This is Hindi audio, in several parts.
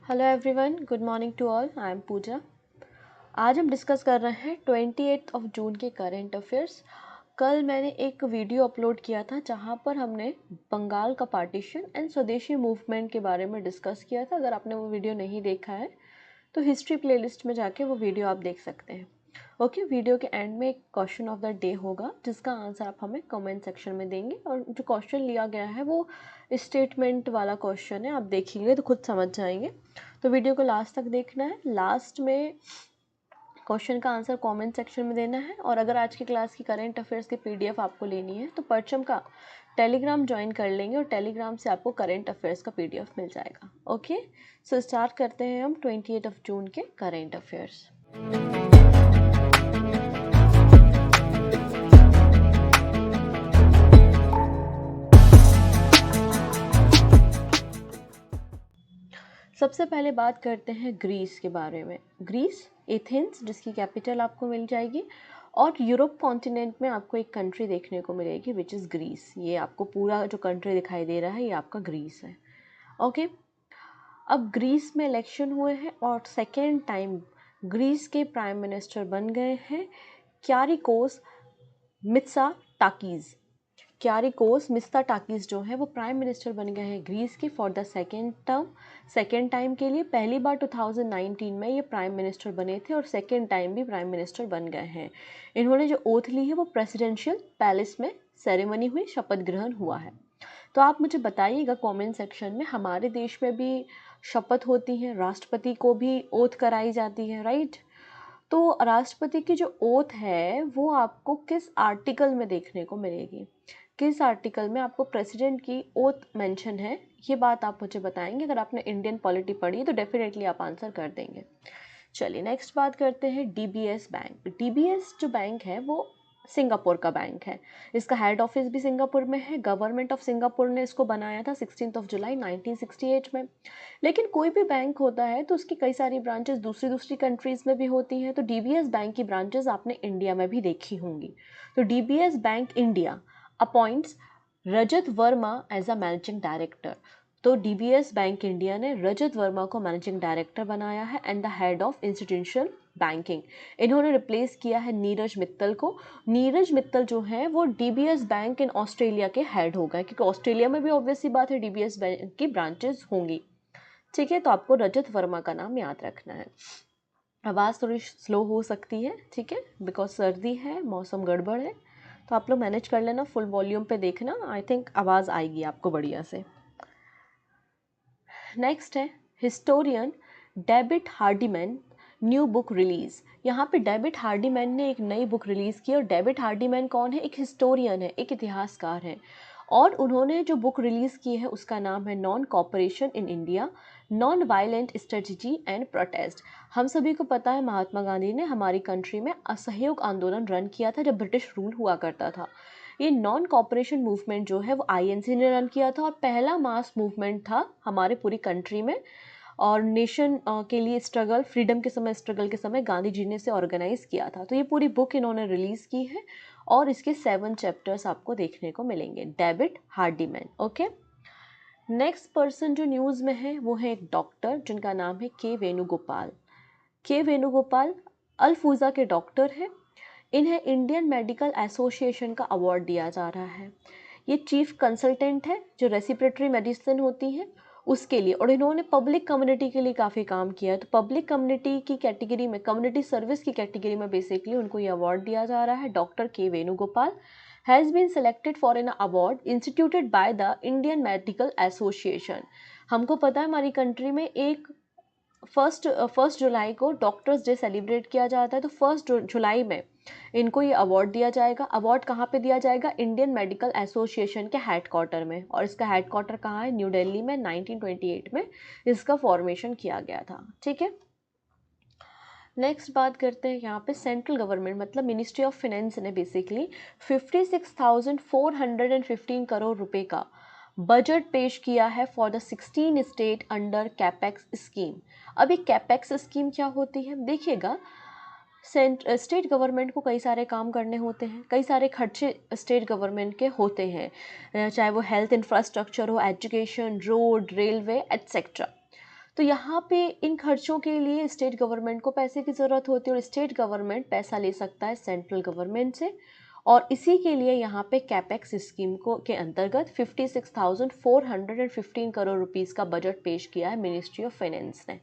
Hello everyone, good morning to all. I am Pooja. आज हम डिस्कस कर रहे हैं 28 ऑफ जून के करंट अफेयर्स। कल मैंने एक वीडियो अपलोड किया था जहां पर हमने बंगाल का पार्टीशन एंड स्वदेशी मूवमेंट के बारे में डिस्कस किया था। अगर आपने वो वीडियो नहीं देखा है तो हिस्ट्री प्लेलिस्ट में जाके वो वीडियो आप देख सकते हैं। ओके, वीडियो के एंड में एक क्वेश्चन ऑफ द डे होगा जिसका आंसर आप हमें कमेंट सेक्शन में देंगे। और जो क्वेश्चन लिया गया है वो स्टेटमेंट वाला क्वेश्चन है, आप देखेंगे तो खुद समझ जाएंगे। तो वीडियो को लास्ट तक देखना है। लास्ट में क्वेश्चन का आंसर कमेंट सेक्शन में देना है। और अगर आज की क्लास की करंट अफेयर्स की पीडीएफ आपको लेनी है तो परचम का टेलीग्राम ज्वाइन कर लेंगे और टेलीग्राम से आपको करंट अफेयर्स का पीडीएफ मिल जाएगा। ओके, सो स्टार्ट करते हैं हम 28 ऑफ जून के करंट अफेयर्स। सबसे पहले बात करते हैं ग्रीस के बारे में। ग्रीस, एथेंस, जिसकी कैपिटल आपको मिल जाएगी, और यूरोप कॉन्टिनेंट में आपको एक कंट्री देखने को मिलेगी विच इज़ ग्रीस। ये आपको पूरा जो कंट्री दिखाई दे रहा है ये आपका ग्रीस है। ओके, अब ग्रीस में इलेक्शन हुए हैं और सेकेंड टाइम ग्रीस के प्राइम मिनिस्टर बन गए हैं क्यारिकोस मित्सोटाकीस। क्यारिकोस मित्सोटाकीस जो है वो प्राइम मिनिस्टर बन गए हैं ग्रीस के फॉर द सेकेंड टाइम के लिए। पहली बार 2019 में ये प्राइम मिनिस्टर बने थे और सेकेंड टाइम भी प्राइम मिनिस्टर बन गए हैं। इन्होंने जो ओथ ली है वो प्रेसिडेंशियल पैलेस में सेरेमनी हुई, शपथ ग्रहण हुआ है। तो आप मुझे बताइएगा कमेंट सेक्शन में, हमारे देश में भी शपथ होती है, राष्ट्रपति को भी ओथ कराई जाती है, राइट? तो राष्ट्रपति की जो ओथ है वो आपको किस आर्टिकल में देखने को मिलेगी, किस आर्टिकल में आपको प्रेसिडेंट की ओथ मेंशन है, ये बात आप मुझे बताएंगे। अगर आपने इंडियन पॉलिटी पढ़ी तो डेफिनेटली आप आंसर कर देंगे। चलिए नेक्स्ट बात करते हैं डीबीएस बैंक। डीबीएस जो बैंक है वो सिंगापुर का बैंक है। इसका हेड ऑफिस भी सिंगापुर में है। गवर्नमेंट ऑफ सिंगापुर ने इसको बनाया था 16 जुलाई 1968 में। लेकिन कोई भी बैंक होता है तो उसकी कई सारी ब्रांचेस दूसरी कंट्रीज़ में भी होती हैं। तो डीबीएस बैंक की ब्रांचेस आपने इंडिया में भी देखी होंगी। तो DBS bank India appoints Rajat Verma as a managing director. तो डीबीएस बैंक इंडिया ने रजत वर्मा को मैनेजिंग डायरेक्टर बनाया है and the head of institutional banking. इन्होंने रिप्लेस किया है नीरज मित्तल को। नीरज मित्तल जो है वो डीबीएस बैंक इन ऑस्ट्रेलिया के हेड हो गए, क्योंकि ऑस्ट्रेलिया में भी ऑब्वियस सी बात है डीबीएस बैंक की ब्रांचेस होंगी। ठीक है, तो आपको रजत वर्मा का नाम याद रखना है। आवाज़ थोड़ी स्लो हो सकती है, ठीक है, बिकॉज सर्दी है, मौसम गड़बड़ है, तो आप लोग मैनेज कर लेना, फुल वॉल्यूम पे देखना, आई थिंक आवाज़ आएगी आपको बढ़िया से। नेक्स्ट है historian David Hardiman new book release. यहाँ पे डेविड हार्डीमैन ने एक नई बुक रिलीज़ की। और डेविड हार्डीमैन कौन है? एक हिस्टोरियन है, एक इतिहासकार है। और उन्होंने जो बुक रिलीज़ की है उसका नाम है non cooperation in India, non violent strategy and protest. हम सभी को पता है महात्मा गांधी ने हमारी कंट्री में असहयोग आंदोलन रन किया था जब ब्रिटिश रूल हुआ करता था। ये नॉन कॉपरेशन मूवमेंट जो है वो आईएनसी ने रन किया था और पहला मास मूवमेंट था हमारे पूरी कंट्री में। और नेशन के लिए स्ट्रगल, फ्रीडम के समय स्ट्रगल के समय गांधी जी ने इसे ऑर्गेनाइज किया था। तो ये पूरी बुक इन्होंने रिलीज़ की है और इसके 7 चैप्टर्स आपको देखने को मिलेंगे। डेविड हार्डीमैन। ओके, नेक्स्ट पर्सन जो न्यूज़ में है वो है एक डॉक्टर जिनका नाम है के वेणुगोपाल। के वेणुगोपाल अल्फूजा के डॉक्टर हैं। इन्हें इंडियन मेडिकल एसोसिएशन का अवार्ड दिया जा रहा है। ये चीफ कंसल्टेंट है जो रेस्पिरेटरी मेडिसिन होती है उसके लिए, और इन्होंने पब्लिक कम्युनिटी के लिए काफ़ी काम किया है। तो पब्लिक कम्युनिटी की कैटेगरी में, कम्युनिटी सर्विस की कैटेगरी में बेसिकली उनको ये अवार्ड दिया जा रहा है। Doctor K Venugopal has been selected for an award instituted by the Indian Medical Association. हमको पता है हमारी कंट्री में एक फर्स्ट जुलाई को डॉक्टर्स डे सेलिब्रेट किया जाता है। तो 1 जुलाई में इनको ये अवार्ड दिया जाएगा। अवार्ड कहाँ पे दिया जाएगा? इंडियन मेडिकल एसोसिएशन के हेडक्वार्टर में। और इसका हेडक्वार्टर कहाँ है? न्यू दिल्ली में। 1928 में इसका फॉर्मेशन किया गया था। ठीक है, नेक्स्ट बात करते हैं यहाँ पे सेंट्रल गवर्नमेंट मतलब मिनिस्ट्री ऑफ फाइनेंस ने बेसिकली 56,415 करोड़ रुपए का बजट पेश किया है for the 16 state under capex scheme. अब एक कैपेक्स स्कीम क्या होती है? देखिएगा, स्टेट गवर्नमेंट को कई सारे काम करने होते हैं, कई सारे खर्चे स्टेट गवर्नमेंट के होते हैं, चाहे वो हेल्थ इंफ्रास्ट्रक्चर हो, एजुकेशन, रोड, रेलवे एट्सेट्रा। तो यहाँ पे इन खर्चों के लिए स्टेट गवर्नमेंट को पैसे की ज़रूरत होती है और स्टेट गवर्नमेंट पैसा ले सकता है सेंट्रल गवर्नमेंट से, और इसी के लिए यहाँ पे कैपेक्स स्कीम को के अंतर्गत 56,415 करोड़ रुपीस का बजट पेश किया है मिनिस्ट्री ऑफ फाइनेंस ने।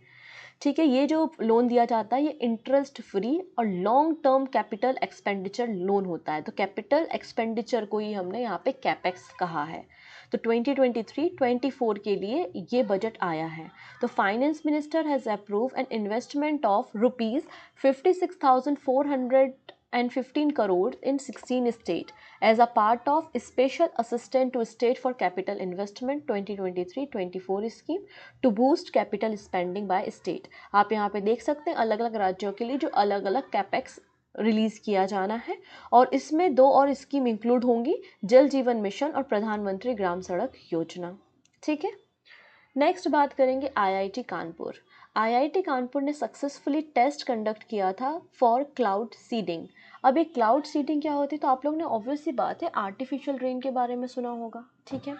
ठीक है, ये जो लोन दिया जाता है ये इंटरेस्ट फ्री और long term capital expenditure loan होता है। तो कैपिटल एक्सपेंडिचर को ही हमने यहाँ पे कैपेक्स कहा है। तो 2023-24 के लिए ये बजट आया है। तो finance minister has approve an investment of ₹56,415 crore in 16 states as a part of Special Assistance to State for Capital Investment 2023-24 scheme to boost capital spending by state। आप यहाँ पे देख सकते हैं अलग अलग राज्यों के लिए जो अलग अलग कैपेक्स रिलीज़ किया जाना है, और इसमें 2 और स्कीम इंक्लूड होंगी, जल जीवन मिशन और प्रधानमंत्री ग्राम सड़क योजना। ठीक है, नेक्स्ट बात करेंगे आईआईटी कानपुर। आईआईटी कानपुर ने सक्सेसफुली टेस्ट कंडक्ट किया था फॉर क्लाउड सीडिंग। अब एक क्लाउड सीडिंग क्या होती है, तो आप लोग ने ऑब्वियस सी बात है आर्टिफिशियल रेन के बारे में सुना होगा। ठीक है,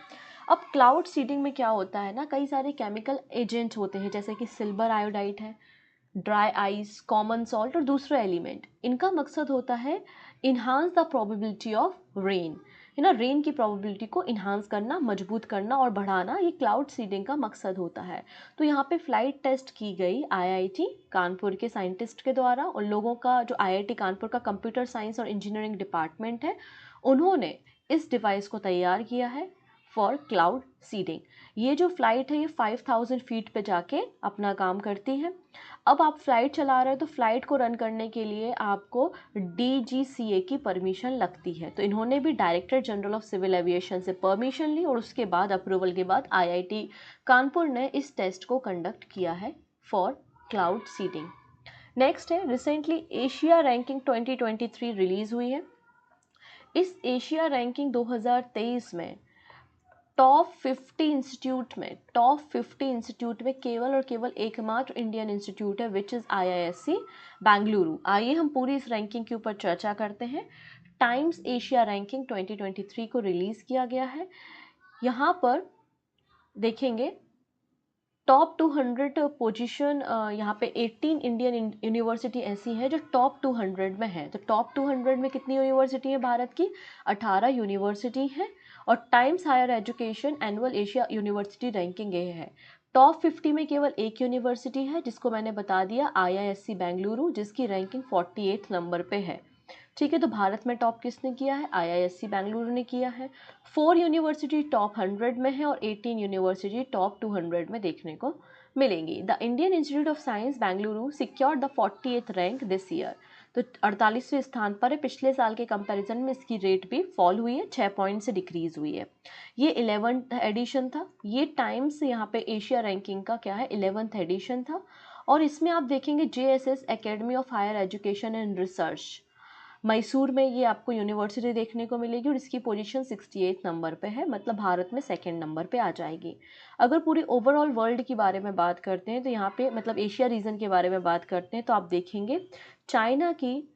अब क्लाउड सीडिंग में क्या होता है ना, कई सारे केमिकल एजेंट्स होते हैं जैसे कि सिल्वर आयोडाइड है, ड्राई आइस, कॉमन सॉल्ट और दूसरे एलिमेंट। इनका मकसद होता है enhance the probability of rain, है ना, रेन की प्रोबेबिलिटी को इन्हांस करना, मजबूत करना और बढ़ाना, ये क्लाउड सीडिंग का मकसद होता है। तो यहाँ पे फ्लाइट टेस्ट की गई आईआईटी कानपुर के साइंटिस्ट के द्वारा, और लोगों का जो आईआईटी कानपुर का कंप्यूटर साइंस और इंजीनियरिंग डिपार्टमेंट है उन्होंने इस डिवाइस को तैयार किया है फॉर क्लाउड सीडिंग। ये जो फ्लाइट है ये 5000 फीट पे जाके अपना काम करती है। अब आप फ्लाइट चला रहे हो तो फ्लाइट को रन करने के लिए आपको DGCA की परमिशन लगती है। तो इन्होंने भी director general of civil aviation से परमिशन ली और उसके बाद अप्रूवल के बाद आईआईटी कानपुर ने इस टेस्ट को कंडक्ट किया है फॉर क्लाउड सीडिंग। नेक्स्ट है रिसेंटली एशिया रैंकिंग 2023 रिलीज हुई है। इस एशिया रैंकिंग 2023 में टॉप 50 इंस्टीट्यूट में केवल और केवल एकमात्र इंडियन इंस्टीट्यूट है विच इज़ IISc बेंगलुरु। आइए हम पूरी इस रैंकिंग के ऊपर चर्चा करते हैं। टाइम्स एशिया रैंकिंग 2023 को रिलीज़ किया गया है। यहाँ पर देखेंगे टॉप 200 पोजीशन, यहाँ पे 18 इंडियन यूनिवर्सिटी ऐसी है जो टॉप 200 में है। तो टॉप 200 में कितनी यूनिवर्सिटी है भारत की, 18 यूनिवर्सिटी है। और Times Higher Education annual Asia university ranking ये है। टॉप 50 में केवल एक यूनिवर्सिटी है जिसको मैंने बता दिया IISc बेंगलुरु, जिसकी रैंकिंग 48 नंबर पे है। ठीक है, तो भारत में टॉप किसने किया है, IISc बेंगलुरु ने किया है। 4 यूनिवर्सिटी टॉप 100 में है और 18 यूनिवर्सिटी टॉप 200 में देखने को मिलेंगी। The Indian institute of science Bengaluru secured the 48th rank this year. तो 48वें स्थान पर है। पिछले साल के कंपैरिजन में इसकी रेट भी फॉल हुई है, 6 पॉइंट से डिक्रीज हुई है। ये 11th एडिशन था। ये टाइम्स यहाँ पे एशिया रैंकिंग का क्या है, 11th एडिशन था। और इसमें आप देखेंगे JSS Academy of Higher Education and Research Mysore में ये आपको यूनिवर्सिटी देखने को मिलेगी और इसकी पोजीशन 68 नंबर पे है, मतलब भारत में सेकंड नंबर पे आ जाएगी। अगर पूरी ओवरऑल वर्ल्ड की बारे में बात करते हैं तो यहाँ पे मतलब एशिया रीजन के बारे में बात करते हैं तो आप देखेंगे चाइना की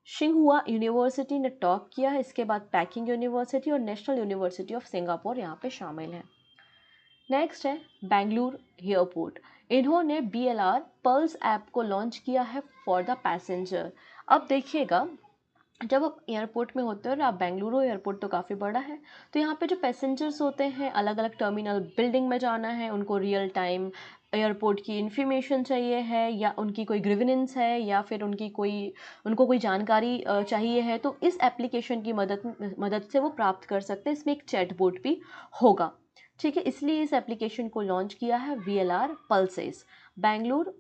शिंगहुआ यूनिवर्सिटी ने टॉप किया है। इसके बाद पैकिंग यूनिवर्सिटी और नेशनल यूनिवर्सिटी ऑफ सिंगापुर यहाँ पे शामिल है। नेक्स्ट है बेंगलुरु एयरपोर्ट। इन्होंने BLR पल्स ऐप को लॉन्च किया है फॉर द पैसेंजर। अब देखिएगा जब आप एयरपोर्ट में होते हो और आप बेंगलुरु एयरपोर्ट तो काफ़ी बड़ा है, तो यहाँ पे जो पैसेंजर्स होते हैं अलग अलग टर्मिनल बिल्डिंग में जाना है, उनको रियल टाइम एयरपोर्ट की इन्फॉर्मेशन चाहिए है या उनकी कोई ग्रीवेंस है या फिर उनको कोई जानकारी चाहिए है, तो इस एप्लीकेशन की मदद से वो प्राप्त कर सकते हैं। इसमें एक चैटबॉट भी होगा। ठीक है, इसलिए इस एप्लीकेशन को लॉन्च किया है VLR pulses. Bengaluru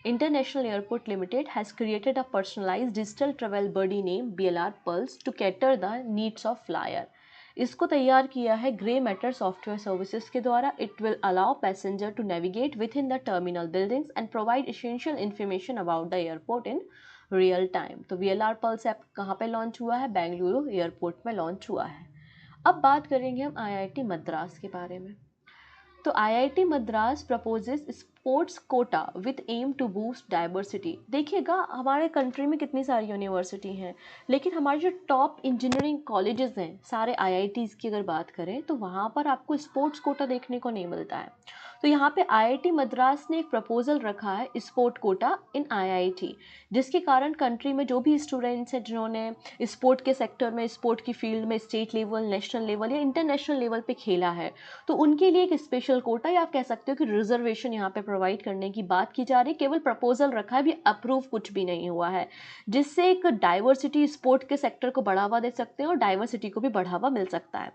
International Airport Limited has created a personalized digital travel buddy named BLR Pulse to cater the needs of flyer। इसको तैयार किया है ग्रे मैटर सॉफ्टवेयर सर्विसेज के द्वारा। It will allow passenger to navigate within the terminal buildings and provide essential information about the airport in real time. तो VLR Pulse ऐप कहाँ पे लॉन्च हुआ है, बेंगलुरु एयरपोर्ट में लॉन्च हुआ है। अब बात करेंगे हम IIT मद्रास के बारे में। तो IIT Madras proposes sports quota with aim to boost diversity. देखिएगा हमारे कंट्री में कितनी सारी यूनिवर्सिटी हैं, लेकिन हमारे जो टॉप इंजीनियरिंग कॉलेजेस हैं सारे IITs की अगर बात करें तो वहाँ पर आपको स्पोर्ट्स कोटा देखने को नहीं मिलता है। तो यहाँ पे आईआईटी मद्रास ने एक प्रपोजल रखा है स्पोर्ट कोटा इन आईआईटी, जिसके कारण कंट्री में जो भी स्टूडेंट्स हैं जिन्होंने स्पोर्ट के सेक्टर में, स्पोर्ट की फील्ड में स्टेट लेवल, नेशनल लेवल या इंटरनेशनल लेवल पे खेला है, तो उनके लिए एक स्पेशल कोटा या आप कह सकते हो कि रिजर्वेशन यहाँ पे प्रोवाइड करने की बात की जा रही है। केवल प्रपोजल रखा है, अभी अप्रूव कुछ भी नहीं हुआ है, जिससे एक डाइवर्सिटी स्पोर्ट के सेक्टर को बढ़ावा दे सकते हैं और डाइवर्सिटी को भी बढ़ावा मिल सकता है।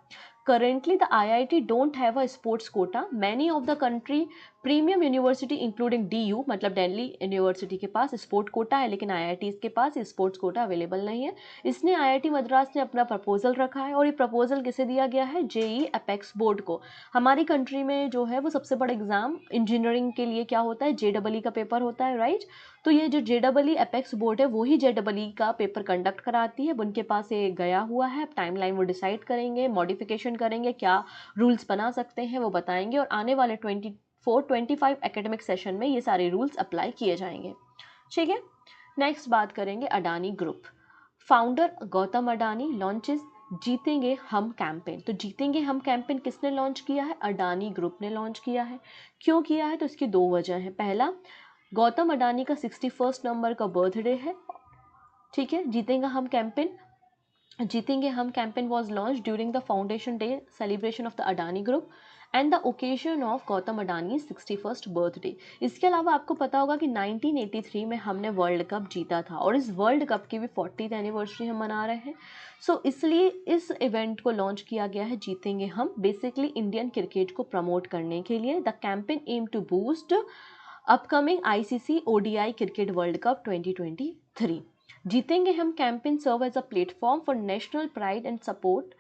Currently, the IIT don't have a sports quota. Many of the country premium university including DU मतलब दिल्ली यूनिवर्सिटी के पास स्पोर्ट कोटा है, लेकिन IIT के पास स्पोर्ट्स कोटा अवेलेबल नहीं है। इसने IIT मद्रास ने अपना प्रपोजल रखा है और ये प्रपोजल किसे दिया गया है? JEE अपेक्स बोर्ड को। हमारी कंट्री में जो है वो सबसे बड़ा एग्जाम इंजीनियरिंग के लिए क्या होता है? JEE का पेपर होता है, राइट। तो ये जो JEE अपेक्स बोर्ड है वही JEE का पेपर कंडक्ट कराती है। उनके पास ये गया हुआ है, टाइमलाइन वो डिसाइड करेंगे, मॉडिफिकेशन करेंगे, क्या रूल्स बना सकते हैं वो बताएंगे, और आने वाले 24-25 एकेडमिक सेशन में ये सारे रूल्स अप्लाई किए जाएंगे। ठीक है, नेक्स्ट बात करेंगे Adani group. Founder Gautam Adani launches जीतेंगे हम कैंपेन। तो जीतेंगे हम कैंपेन किसने लॉन्च किया है? अडानी ग्रुप ने लॉन्च किया है। क्यों किया है? तो इसकी दो वजह है। पहला, गौतम अडानी का 61 नंबर का बर्थडे है। ठीक है, जीतेंगे हम campaign was launch during the foundation day celebration of the Adani group and the occasion of Gautam Adani 61st birthday. इसके अलावा आपको पता होगा कि 1983 में हमने वर्ल्ड कप जीता था और इस वर्ल्ड कप की भी 40th एनिवर्सरी हम मना रहे हैं। सो इसलिए इस इवेंट को लॉन्च किया गया है जीतेंगे हम, बेसिकली इंडियन क्रिकेट को प्रमोट करने के लिए। The campaign aim to boost upcoming ICC ODI cricket world cup 2023। जीतेंगे हम campaign serve as a platform for national pride and support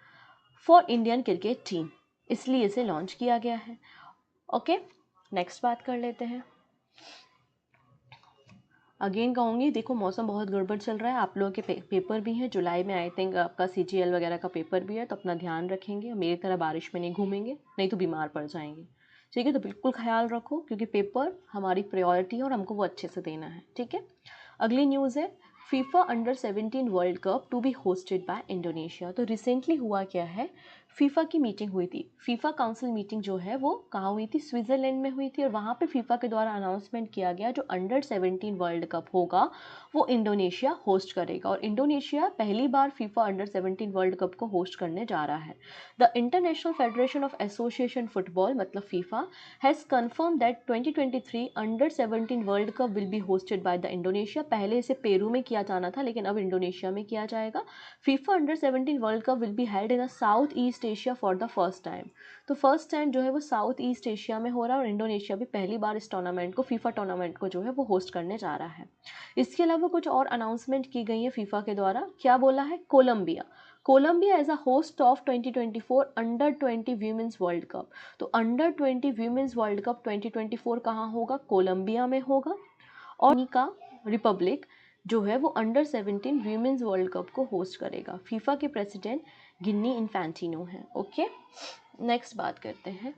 for Indian cricket team, इसलिए इसे लॉन्च किया गया है। ओके, नेक्स्ट बात कर लेते हैं। अगेन कहूँगी, देखो मौसम बहुत गड़बड़ चल रहा है, आप लोगों के पेपर भी हैं जुलाई में, आई थिंक आपका CGL वगैरह का पेपर भी है, तो अपना ध्यान रखेंगे, मेरी तरह बारिश में नहीं घूमेंगे, नहीं तो बीमार पड़ जाएंगे। ठीक है, तो बिल्कुल ख्याल रखो क्योंकि पेपर हमारी प्रायोरिटी है और हमको वो अच्छे से देना है। ठीक है, अगली न्यूज़ है FIFA under 17 world cup to be hosted by Indonesia. तो रिसेंटली हुआ क्या है, फीफा की मीटिंग हुई थी। फीफा काउंसिल मीटिंग जो है वो कहाँ हुई थी? स्विट्ज़रलैंड में हुई थी, और वहाँ पे फीफा के द्वारा अनाउंसमेंट किया गया जो अंडर 17 वर्ल्ड कप होगा वो इंडोनेशिया होस्ट करेगा, और इंडोनेशिया पहली बार फीफा अंडर 17 वर्ल्ड कप को होस्ट करने जा रहा है। The international federation of association football मतलब FIFA has confirm that 2023 under 17 world cup will be hosted by the Indonesia. पहले इसे पेरू में किया जाना था, लेकिन अब इंडोनेशिया में किया जाएगा। FIFA under 17 world cup will be held in a south east Asia for the first time. तो फर्स्ट टाइम जो है वो साउथ ईस्ट एशिया में हो रहा है, और इंडोनेशिया भी पहली बार इस टूर्नामेंट को, फीफा टूर्नामेंट को जो है वो होस्ट करने जा रहा है। इसके अलावा कुछ और अनाउंसमेंट की गई है फीफा के द्वारा। क्या बोला है? Colombia as a host of 2024 under 20 women's world cup. तो अंडर 20 वीमेंस वर्ल्ड कप 2024 कहाँ होगा? कोलंबिया में होगा। और का रिपब्लिक जो है वो अंडर 17 वीमेंस वर्ल्ड कप को होस्ट करेगा। फीफा के प्रेसिडेंट गिन्नी इन्फेंटिनो हैं। ओके, नेक्स्ट बात करते हैं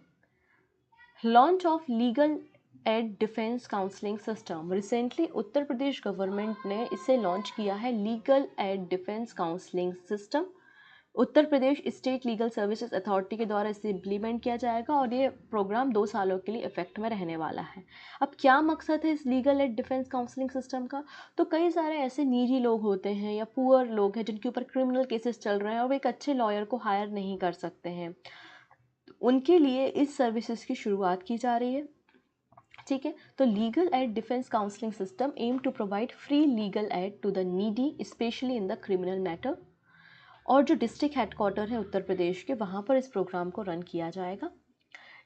launch of legal aid defence counselling system. Recently Uttar Pradesh government ने इसे लॉन्च किया है, legal aid defence counselling system. Uttar Pradesh state legal services authority के द्वारा इसे इम्प्लीमेंट किया जाएगा और ये प्रोग्राम 2 सालों के लिए इफेक्ट में रहने वाला है। अब क्या मकसद है इस legal aid defence counselling system का? तो कई सारे ऐसे निजी लोग होते हैं या पुअर लोग हैं जिनके ऊपर क्रिमिनल केसेस चल रहे हैं और वो एक अच्छे लॉयर को हायर नहीं कर सकते हैं, उनके लिए इस सर्विसेज की शुरुआत की जा रही है। ठीक है, तो legal aid defence counselling system aim to provide free legal aid to the needy specially in the criminal matter. और जो डिस्ट्रिक्ट हेडक्वार्टर है उत्तर प्रदेश के, वहाँ पर इस प्रोग्राम को रन किया जाएगा।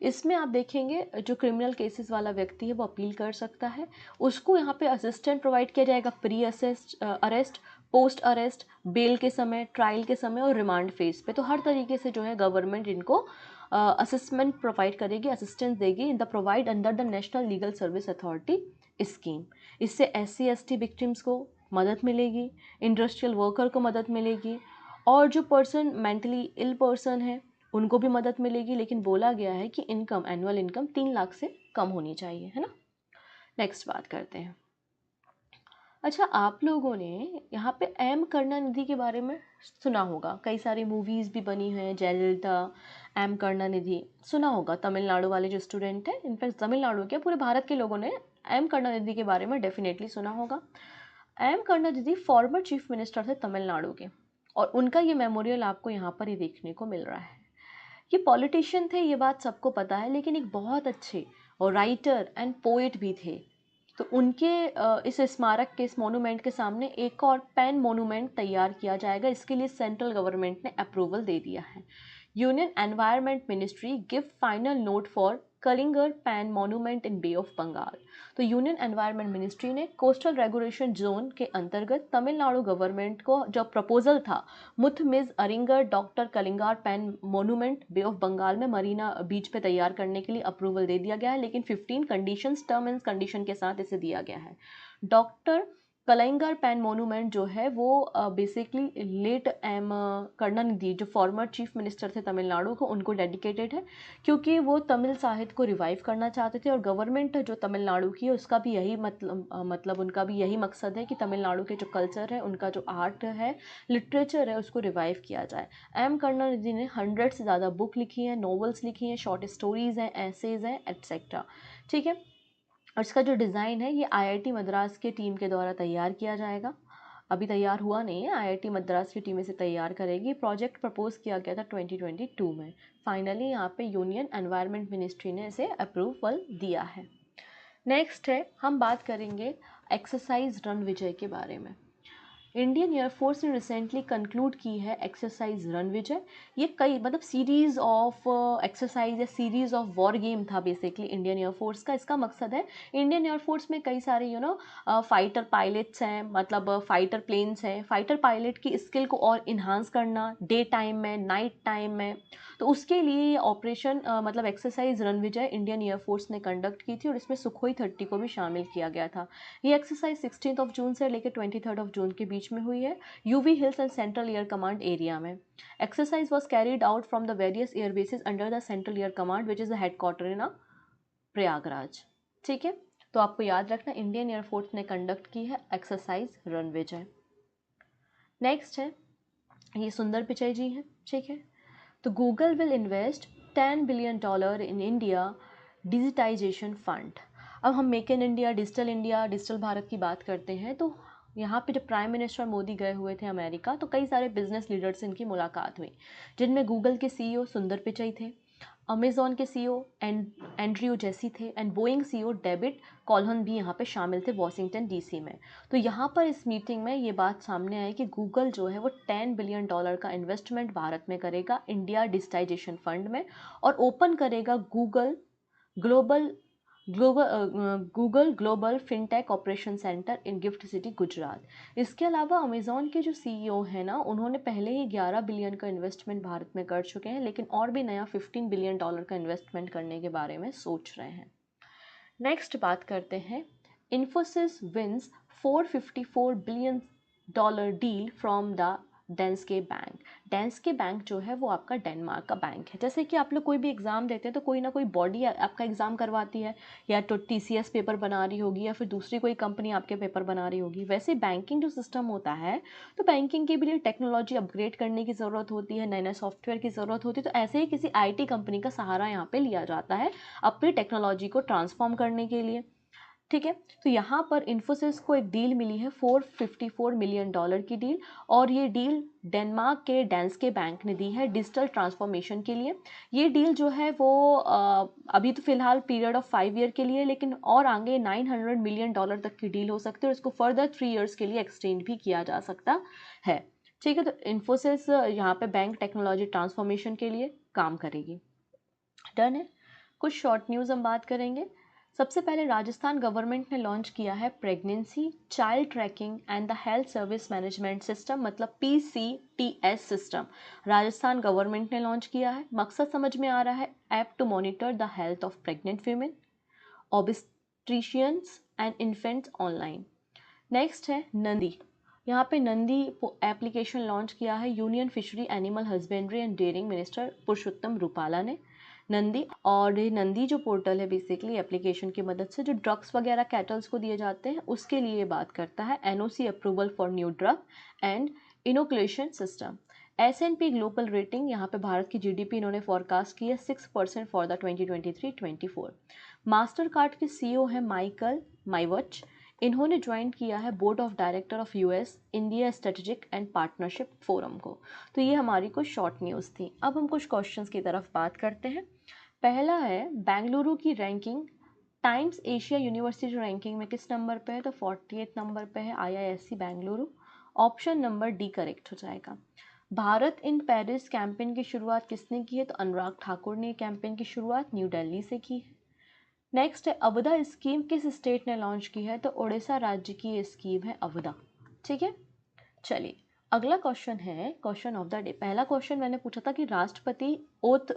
इसमें आप देखेंगे जो क्रिमिनल केसेस वाला व्यक्ति है वो अपील कर सकता है, उसको यहाँ पे असिस्टेंट प्रोवाइड किया जाएगा pre arrest, post arrest, bail के समय, ट्रायल के समय और रिमांड फेज पे। तो हर तरीके से जो है गवर्नमेंट इनको असिस्टमेंट प्रोवाइड करेगी, असिस्टेंस देगी in the provide under the national legal service authority scheme. इससे SC/ST विक्टिम्स को मदद मिलेगी, इंडस्ट्रियल वर्कर को मदद मिलेगी, और जो पर्सन मेंटली इल पर्सन है उनको भी मदद मिलेगी, लेकिन बोला गया है कि इनकम, एनुअल इनकम 3 लाख से कम होनी चाहिए, है ना। नेक्स्ट बात करते हैं अच्छा, आप लोगों ने यहाँ पे एम करुणानिधि के बारे में सुना होगा, कई सारी मूवीज़ भी बनी हैं, जयललिता, एम करुणानिधि सुना होगा। तमिलनाडु वाले जो स्टूडेंट हैं, इनफैक्ट तमिलनाडु क्या पूरे भारत के लोगों ने एम करुणानिधि के बारे में डेफिनेटली सुना होगा। M Karunanidhi former chief minister थे तमिलनाडु के, और उनका ये मेमोरियल आपको यहाँ पर ही देखने को मिल रहा है। ये पॉलिटिशियन थे, ये बात सबको पता है, लेकिन एक बहुत अच्छे और राइटर एंड पोएट भी थे। तो उनके इस स्मारक के, इस मोनूमेंट के सामने एक और पेन मोनूमेंट तैयार किया जाएगा। इसके लिए सेंट्रल गवर्नमेंट ने अप्रूवल दे दिया है। Union environment ministry give final note for Kalaignar pen monument in bay of Bengal. तो यूनियन एनवायरनमेंट मिनिस्ट्री ने कोस्टल रेगुलेशन जोन के अंतर्गत तमिलनाडु गवर्नमेंट को जो प्रपोजल था, Muthamizh Arignar doctor Kalaignar pen monument bay of Bengal में मरीना बीच पे तैयार करने के लिए अप्रूवल दे दिया गया है, लेकिन 15 कंडीशंस, टर्म एंड कंडीशन के साथ इसे दिया गया है। डॉक्टर कलाइंगर पैन मोनूमेंट जो है वो बेसिकली लेट एम करुणानिधि, जो फॉर्मर चीफ मिनिस्टर थे तमिलनाडु को, उनको डेडिकेटेड है, क्योंकि वो तमिल साहित्य को रिवाइव करना चाहते थे। और गवर्नमेंट जो तमिलनाडु की है उसका भी यही मतलब उनका भी यही मकसद है कि तमिलनाडु के जो कल्चर है, उनका जो आर्ट है, लिटरेचर है, उसको रिवाइव किया जाए। एम करुणानिधि ने 100 से ज़्यादा बुक लिखी हैं, नॉवेल्स लिखी हैं, शॉर्ट स्टोरीज़ हैं, एसेज हैं, एट्सेट्रा। ठीक है, और इसका जो डिज़ाइन है ये आईआईटी मद्रास के टीम के द्वारा तैयार किया जाएगा। अभी तैयार हुआ नहीं है, आईआईटी मद्रास की टीम इसे तैयार करेगी। प्रोजेक्ट प्रपोज किया गया था 2022 में। फाइनली यहाँ पे यूनियन एनवायरनमेंट मिनिस्ट्री ने इसे अप्रूवल दिया है। नेक्स्ट है, हम बात करेंगे एक्सरसाइज रन विजय के बारे में। इंडियन एयरफोर्स ने रिसेंटली कंक्लूड की है एक्सरसाइज रन विजय। ये कई मतलब सीरीज़ ऑफ एक्सरसाइज या सीरीज़ ऑफ वॉर गेम था बेसिकली इंडियन एयरफोर्स का। इसका मकसद है, इंडियन एयरफोर्स में कई सारे फाइटर पायलट्स हैं, मतलब फाइटर प्लेन्स हैं, फाइटर पायलट की स्किल को और इन्हांस करना डे टाइम में, नाइट टाइम में। तो उसके लिए ये ऑपरेशन मतलब एक्सरसाइज रन विजय इंडियन एयरफोर्स ने कंडक्ट की थी, और इसमें सुखोई 30 को भी शामिल किया गया था। ये एक्सरसाइज 16 जून से लेकर 23 जून के बीच में हुई है, UV hills and central air command area में। Exercise was carried out from the various air bases under the central air command which is the headquarter in Prayagraj. ठीक है, तो आपको याद रखना, इंडियन एयरफोर्स ने कंडक्ट की है एक्सरसाइज रन विजय। नेक्स्ट है, ये सुंदर पिचाई जी हैं। ठीक है, तो Google will invest $10 billion in India digitisation fund. अब हम make in India, digital Bharat की बात करते हैं, तो यहाँ पे जब प्राइम मिनिस्टर मोदी गए हुए थे अमेरिका, तो कई सारे बिजनेस लीडर्स से इनकी मुलाकात हुई, जिनमें गूगल के सीईओ सुंदर पिचाई थे, अमेजॉन के सीईओ एंड्रयू जेसी थे, एंड बोइंग सीईओ डेविड कॉल्हन भी यहाँ पे शामिल थे वॉशिंगटन डीसी में। तो यहाँ पर इस मीटिंग में ये बात सामने आई कि गूगल जो है वो $10 बिलियन का इन्वेस्टमेंट भारत में करेगा इंडिया डिजिटाइजेशन फंड में, और ओपन करेगा Google global fintech operation centre in GIFT City Gujarat. इसके अलावा अमेजॉन के जो सीईओ हैं ना, उन्होंने पहले ही 11 बिलियन का इन्वेस्टमेंट भारत में कर चुके हैं, लेकिन और भी नया $15 बिलियन का इन्वेस्टमेंट करने के बारे में सोच रहे हैं। नेक्स्ट बात करते हैं, Infosys wins $454 billion deal from the Danske bank. Danske bank जो है वो आपका डेनमार्क का बैंक है। जैसे कि आप लोग कोई भी एग्ज़ाम देते हैं तो कोई ना कोई बॉडी आपका एग्ज़ाम करवाती है, या तो टीसीएस पेपर बना रही होगी, या फिर दूसरी कोई कंपनी आपके पेपर बना रही होगी। वैसे बैंकिंग जो सिस्टम होता है, तो बैंकिंग के लिए टेक्नोलॉजी अपग्रेड करने की ज़रूरत होती है, नए नए सॉफ्टवेयर की ज़रूरत होती है। तो ऐसे ही किसी आईटी कंपनी का सहारा यहाँ पे लिया जाता है अपनी टेक्नोलॉजी को ट्रांसफॉर्म करने के लिए। ठीक है, तो यहाँ पर इन्फोसिस को एक डील मिली है $454 मिलियन की डील, और ये डील डेनमार्क के डेंस्के बैंक ने दी है डिजिटल ट्रांसफॉर्मेशन के लिए। ये डील जो है वो अभी तो फिलहाल पीरियड ऑफ 5 ईयर के लिए, लेकिन और आगे $900 मिलियन तक की डील हो सकती है, और इसको फर्दर 3 ईयर्स के लिए एक्सटेंड भी किया जा सकता है। ठीक है, तो इन्फोसिस यहाँ पे बैंक टेक्नोलॉजी ट्रांसफॉर्मेशन के लिए काम करेगी। डन है। कुछ शॉर्ट न्यूज़ हम बात करेंगे। सबसे पहले राजस्थान गवर्नमेंट ने लॉन्च किया है pregnancy child tracking and the health service management system, मतलब PCTS सिस्टम राजस्थान गवर्नमेंट ने लॉन्च किया है। मकसद समझ में आ रहा है, app to monitor the health of pregnant women, obstetricians and infants online. Next है नंदी। यहाँ पे नंदी एप्लीकेशन लॉन्च किया है union fishery animal husbandry and dairying minister Purushottam Rupala ने। नंदी। और ये नंदी जो पोर्टल है बेसिकली एप्लीकेशन की मदद से जो ड्रग्स वगैरह कैटल्स को दिए जाते हैं उसके लिए बात करता है। NOC approval for new drug and inoculation system. S&P global rating, यहाँ पे भारत की जीडीपी इन्होंने फॉरकास्ट की है 6% फॉर द 2023-24। मास्टर कार्ड के सीईओ हैं माइकल माइवच। इन्होंने ज्वाइन किया है board of director of US India strategic and partnership forum को। तो ये हमारी कुछ शॉर्ट न्यूज़ थी। अब हम कुछ क्वेश्चंस की तरफ बात करते हैं। पहला है बेंगलुरु की ranking times Asia university ranking में किस नंबर पे है? तो 48 नंबर पे है IISc Bengaluru. Option number D correct हो जाएगा। भारत इन पेरिस कैंपेन की शुरुआत किसने की है? तो अनुराग ठाकुर ने कैंपेन की शुरुआत न्यू दिल्ली से की है। नेक्स्ट है अवधा स्कीम किस स्टेट ने लॉन्च की है? तो उड़ीसा राज्य की ये स्कीम है अवधा। ठीक है, चलिए अगला क्वेश्चन है क्वेश्चन ऑफ द डे। पहला क्वेश्चन मैंने पूछा था कि राष्ट्रपति ओथ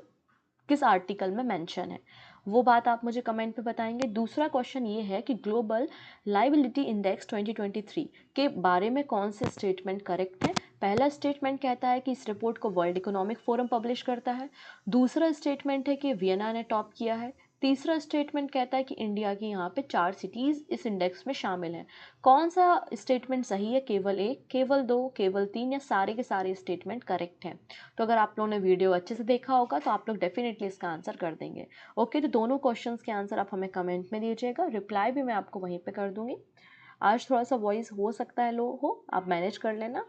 किस आर्टिकल में मेंशन है, वो बात आप मुझे कमेंट पे बताएंगे। दूसरा क्वेश्चन ये है कि ग्लोबल लाइबिलिटी इंडेक्स 2023 के बारे में कौन से स्टेटमेंट करेक्ट है? पहला स्टेटमेंट कहता है कि इस रिपोर्ट को वर्ल्ड इकोनॉमिक फोरम पब्लिश करता है। दूसरा स्टेटमेंट है कि वियना ने टॉप किया है। तीसरा स्टेटमेंट कहता है कि इंडिया की यहाँ पे 4 सिटीज़ इस इंडेक्स में शामिल हैं। कौन सा स्टेटमेंट सही है? केवल एक, केवल दो, केवल तीन, या सारे के सारे स्टेटमेंट करेक्ट हैं? तो अगर आप लोगों ने वीडियो अच्छे से देखा होगा तो आप लोग डेफिनेटली इसका आंसर कर देंगे। ओके, तो दोनों क्वेश्चंस के आंसर आप हमें कमेंट में दीजिएगा, रिप्लाई भी मैं आपको वहीं पे कर दूंगी। आज थोड़ा सा वॉइस हो सकता है लो हो, आप मैनेज कर लेना।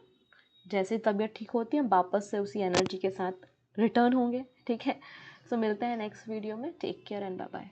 जैसे तबीयत ठीक होती है हम वापस से उसी एनर्जी के साथ रिटर्न होंगे। ठीक है, सो मिलते हैं नेक्स्ट वीडियो में। Take care and bye bye.